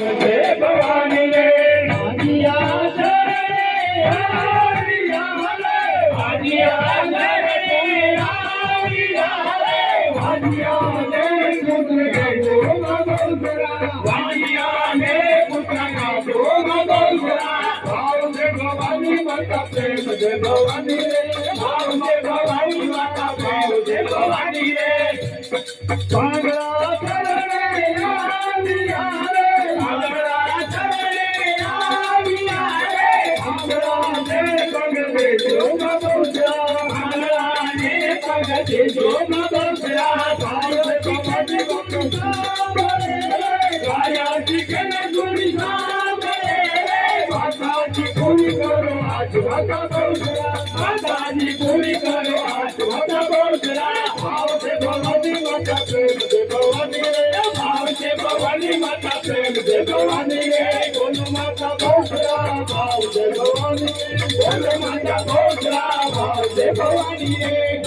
આવશે ભવાની રે ભાજિયા શરણે આવ્યા રે ભાજિયા શરણે આવ્યા રે ભાજિયા ને પુત્ર ગયો મગોદરા ભાજિયા ને પુત્ર ગયો મગોદરા ભાવ છે ભવાની માતા પ્રેમ છે ભવાની રે ભાવ છે ભવાની માતા પ્રેમ છે ભવાની રે પાંગળા ચરણે આવ્યા રે પાંગળા ચરણે આવ્યા રે પાંગળા ને પગ દેજો મગોદરા પાંગળા ને પગ દેજો મગોદરા ભાવ છે ભવાની માતા ગાયા શીખન ગુણી માતાજી પૂરી કરો આજ વાતા બહુસરા માતાજી પૂરી કરો આજ વાતા બહુસરા ભાવ છે ભવાની માતા પ્રેમ છે ભવાની રે ભાવ છે ભવાની માતા પ્રેમ છે ભવાની રે બોલો માતા બહુસરા ભાવ છે ભવાની રે બોલો માતા બહુસરા ભાવ છે ભવાની રે